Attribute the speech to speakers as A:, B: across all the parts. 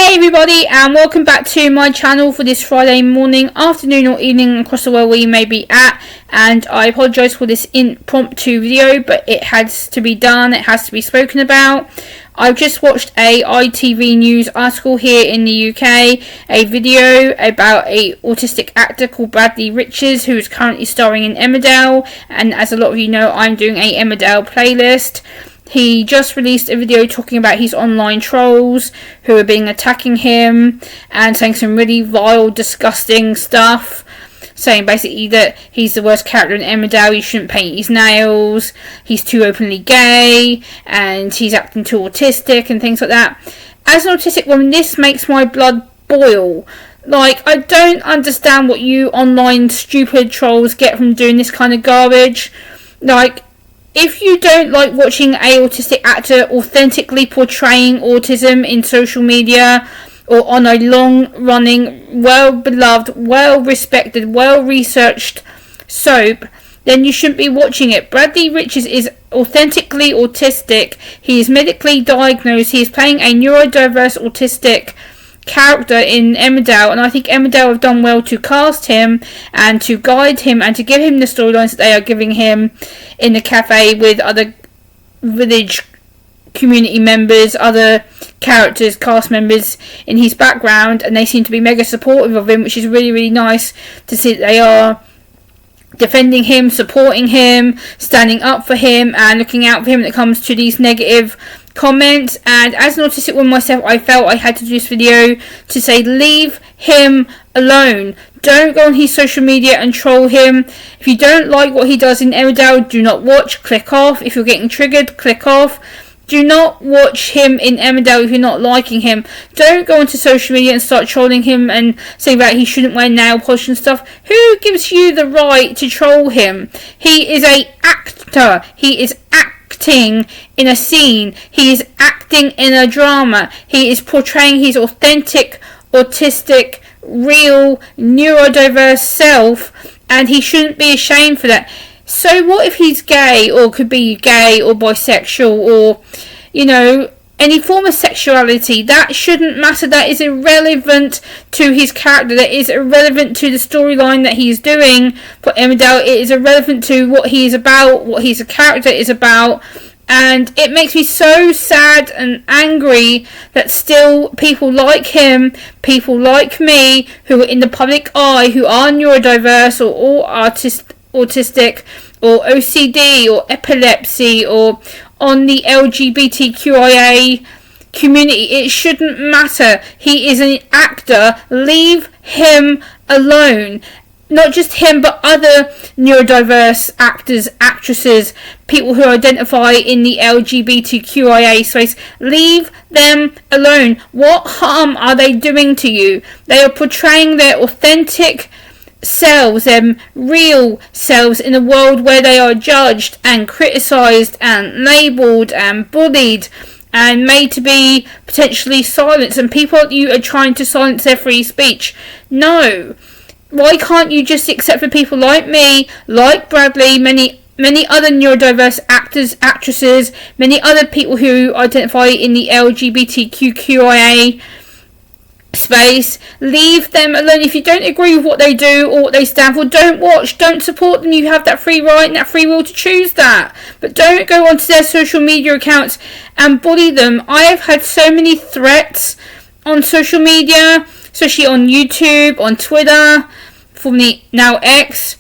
A: Hey everybody, and welcome back to my channel for this Friday morning, afternoon or evening across the world where you may be at. And I apologise for this impromptu video, but it has to be done, it has to be spoken about. I've just watched a ITV News article here in the UK, a video about a autistic actor called Bradley Richards, who is currently starring in Emmerdale, and as a lot of you know, I'm doing a Emmerdale playlist. He just released a video talking about his online trolls who are being attacking him and saying some really vile, disgusting stuff. Saying basically that he's the worst character in Emmerdale, he shouldn't paint his nails, he's too openly gay, and he's acting too autistic and things like that. As an autistic woman, this makes my blood boil. Like, I don't understand what you online stupid trolls get from doing this kind of garbage. Like, if you don't like watching an autistic actor authentically portraying autism in social media or on a long-running, well-beloved, well-respected, well-researched soap, then you shouldn't be watching it. Bradley Richards is authentically autistic. He is medically diagnosed. He is playing a neurodiverse autistic character in Emmerdale, and I think Emmerdale have done well to cast him and to guide him and to give him the storylines that they are giving him in the cafe with other village community members, other characters, cast members in his background, and they seem to be mega supportive of him, which is really, really nice to see that they are defending him, supporting him, standing up for him, and looking out for him when it comes to these negative comments. And as an autistic woman myself, I felt I had to do this video to say, leave him alone. Don't go on his social media and troll him. If you don't like what he does in Emmerdale, do not watch, click off. If you're getting triggered, click off. Do not watch him in Emmerdale if you're not liking him. Don't go onto social media and start trolling him and saying that he shouldn't wear nail polish and stuff. Who gives you the right to troll him? He is an actor. He is acting in a scene. He is acting in a drama. He is portraying his authentic, autistic, real, neurodiverse self, and he shouldn't be ashamed for that. So what if he's gay, or could be gay, or bisexual, or, you know, any form of sexuality? That shouldn't matter. That is irrelevant to his character. That is irrelevant to the storyline that he's doing for Emmerdale. It is irrelevant to what he is about, what his character is about. And it makes me so sad and angry that still people like him, people like me, who are in the public eye, who are neurodiverse or autistic or OCD or epilepsy or on the LGBTQIA community, it shouldn't matter. He is an actor. Leave him alone. Not just him, but other neurodiverse actors, actresses, people who identify in the LGBTQIA space. Leave them alone. What harm are they doing to you? They are portraying their authentic selves, them real selves, in a world where they are judged and criticised and labelled and bullied and made to be potentially silenced, and people like you are trying to silence their free speech. No. Why can't you just accept for people like me, like Bradley, many other neurodiverse actors, actresses, many other people who identify in the LGBTQIA space? Leave them alone. If you don't agree with what they do or what they stand for, don't watch, don't support them. You have that free right and that free will to choose that. But don't go onto their social media accounts and bully them. I have had so many threats on social media, especially on YouTube, on Twitter, formerly now X.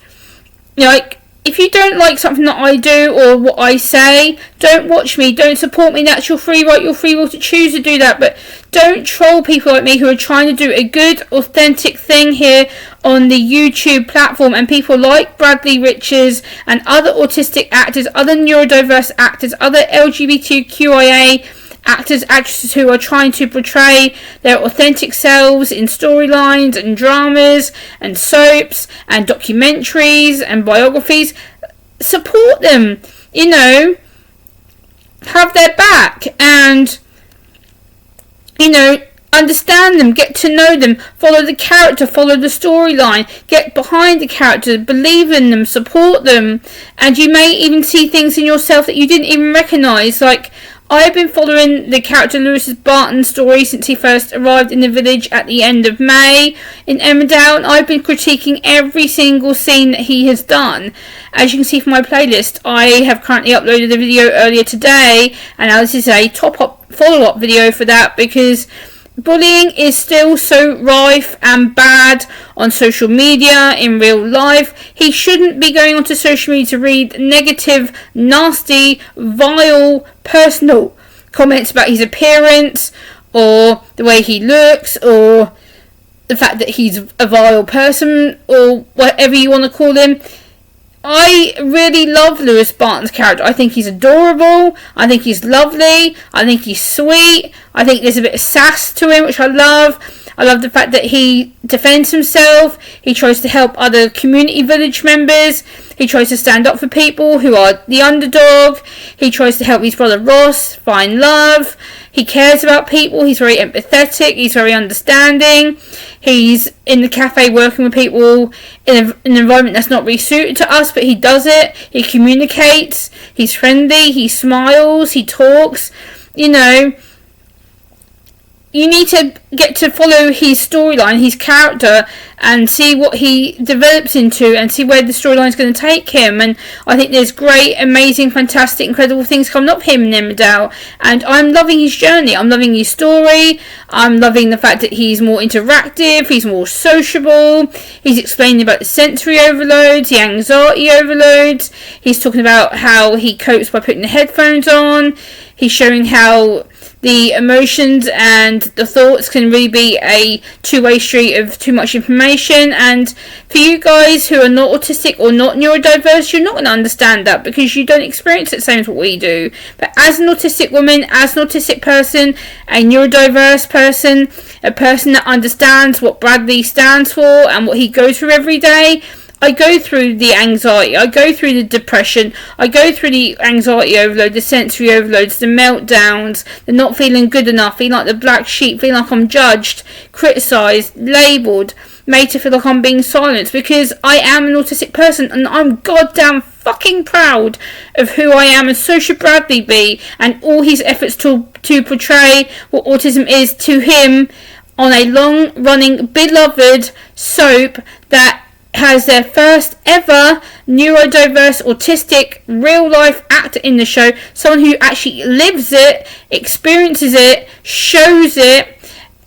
A: Like, if you don't like something that I do or what I say, don't watch me, don't support me. That's your free right, your free will to choose to do that. But don't troll people like me who are trying to do a good, authentic thing here on the YouTube platform. And people like Bradley Richards and other autistic actors, other neurodiverse actors, other LGBTQIA actors, actresses who are trying to portray their authentic selves in storylines and dramas and soaps and documentaries and biographies. Support them, you know, have their back, and, you know, understand them, get to know them, follow the character, follow the storyline, get behind the character, believe in them, support them, and you may even see things in yourself that you didn't even recognise. Like, I have been following the character Lewis's Barton story since he first arrived in the village at the end of May in Emmerdale, and I've been critiquing every single scene that he has done. As you can see from my playlist, I have currently uploaded a video earlier today, and now this is a top-up follow-up video for that, because bullying is still so rife and bad on social media, in real life. He shouldn't be going onto social media to read negative, nasty, vile, personal comments about his appearance, or the way he looks, or the fact that he's a vile person, or whatever you want to call him. I really love Lewis Barton's character. I think he's adorable. I think he's lovely. I think he's sweet. I think there's a bit of sass to him, which I love. I love the fact that he defends himself. He tries to help other community village members. He tries to stand up for people who are the underdog. He tries to help his brother Ross find love. He cares about people. He's very empathetic. He's very understanding. He's in the cafe working with people in an environment that's not really suited to us, but he does it. He communicates. He's friendly. He smiles. He talks. You know, you need to get to follow his storyline, his character, and see what he develops into, and see where the storyline is going to take him. And I think there's great, amazing, fantastic, incredible things coming up for him in Emmerdale, and I'm loving his journey. I'm loving his story. I'm loving the fact that he's more interactive, he's more sociable, he's explaining about the sensory overloads, the anxiety overloads, he's talking about how he copes by putting the headphones on, he's showing how the emotions and the thoughts can really be a two-way street of too much information. And for you guys who are not autistic or not neurodiverse, you're not going to understand that because you don't experience it the same as what we do. But as an autistic woman, as an autistic person, a neurodiverse person, a person that understands what Bradley stands for and what he goes through every day, I go through the anxiety, I go through the depression, I go through the anxiety overload, the sensory overloads, the meltdowns, the not feeling good enough, feeling like the black sheep, feeling like I'm judged, criticised, labelled, made to feel like I'm being silenced, because I am an autistic person and I'm goddamn fucking proud of who I am, and so should Bradley be, and all his efforts to portray what autism is to him on a long-running, beloved soap that has their first ever neurodiverse autistic real life actor in the show, someone who actually lives it, experiences it, shows it,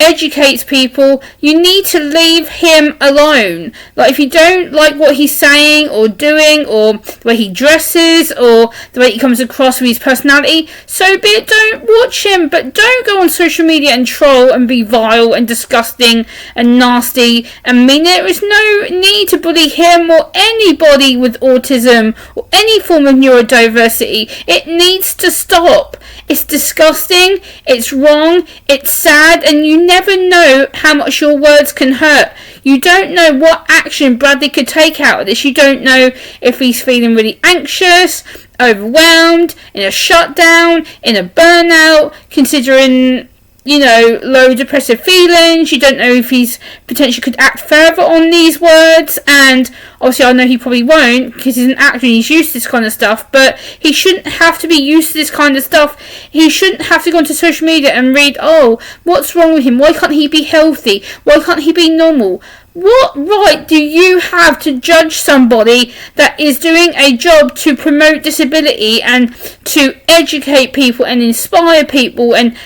A: educates people. You need to leave him alone. Like, if you don't like what he's saying or doing, or the way he dresses, or the way he comes across with his personality, so be it. Don't watch him, but don't go on social media and troll and be vile and disgusting and nasty and mean. There is no need to bully him or anybody with autism or any form of neurodiversity. It needs to stop. It's disgusting, it's wrong, it's sad, and you never know how much your words can hurt. You don't know what action Bradley could take out of this. You don't know if he's feeling really anxious, overwhelmed, in a shutdown, in a burnout, considering, you know, low depressive feelings. You don't know if he's potentially could act further on these words, and obviously I know he probably won't because he's an actor and he's used to this kind of stuff, but he shouldn't have to be used to this kind of stuff. He shouldn't have to go onto social media and read, oh, what's wrong with him? Why can't he be healthy? Why can't he be normal? What right do you have to judge somebody that is doing a job to promote disability and to educate people and inspire people and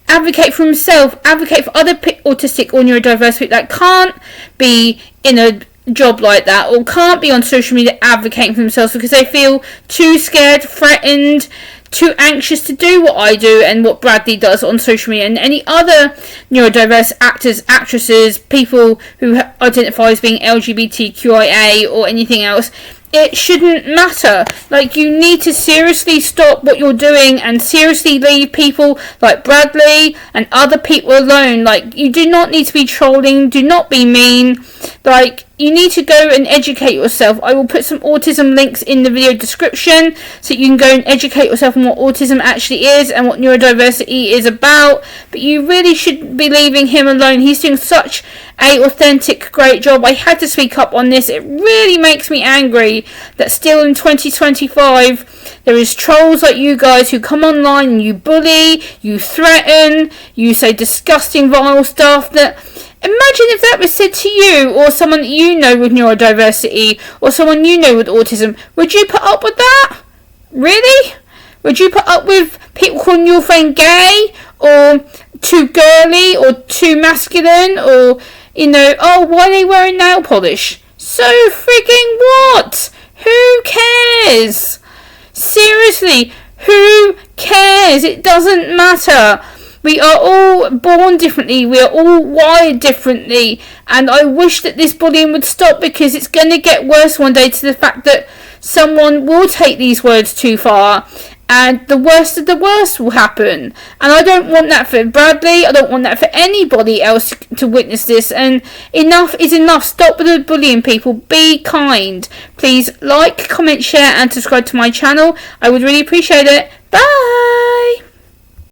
A: advocate for himself, advocate for other autistic or neurodiverse people that can't be in a job like that, or can't be on social media advocating for themselves because they feel too scared, threatened, too anxious to do what I do and what Bradley does on social media, and any other neurodiverse actors, actresses, people who identify as being LGBTQIA or anything else. It shouldn't matter. Like, you need to seriously stop what you're doing and seriously leave people like Bradley and other people alone. Like, you do not need to be trolling. Do not be mean. Like, you need to go and educate yourself. I will put some autism links in the video description so you can go and educate yourself on what autism actually is and what neurodiversity is about. But you really should be leaving him alone. He's doing such a authentic, great job. I had to speak up on this. It really makes me angry that still in 2025 there is trolls like you guys who come online and you bully, you threaten, you say disgusting, vile stuff. That imagine if that was said to you or someone that you know with neurodiversity or someone you know with autism. Would you put up with that? Really? Would you put up with people calling your friend gay or too girly or too masculine or, you know, oh, why are they wearing nail polish? So frigging what? Who cares? Seriously, who cares? It doesn't matter. We are all born differently. We are all wired differently. And I wish that this bullying would stop, because it's going to get worse one day, to the fact that someone will take these words too far and the worst of the worst will happen. And I don't want that for Bradley. I don't want that for anybody else to witness this. And enough is enough. Stop with the bullying, people. Be kind. Please like, comment, share and subscribe to my channel. I would really appreciate it. Bye.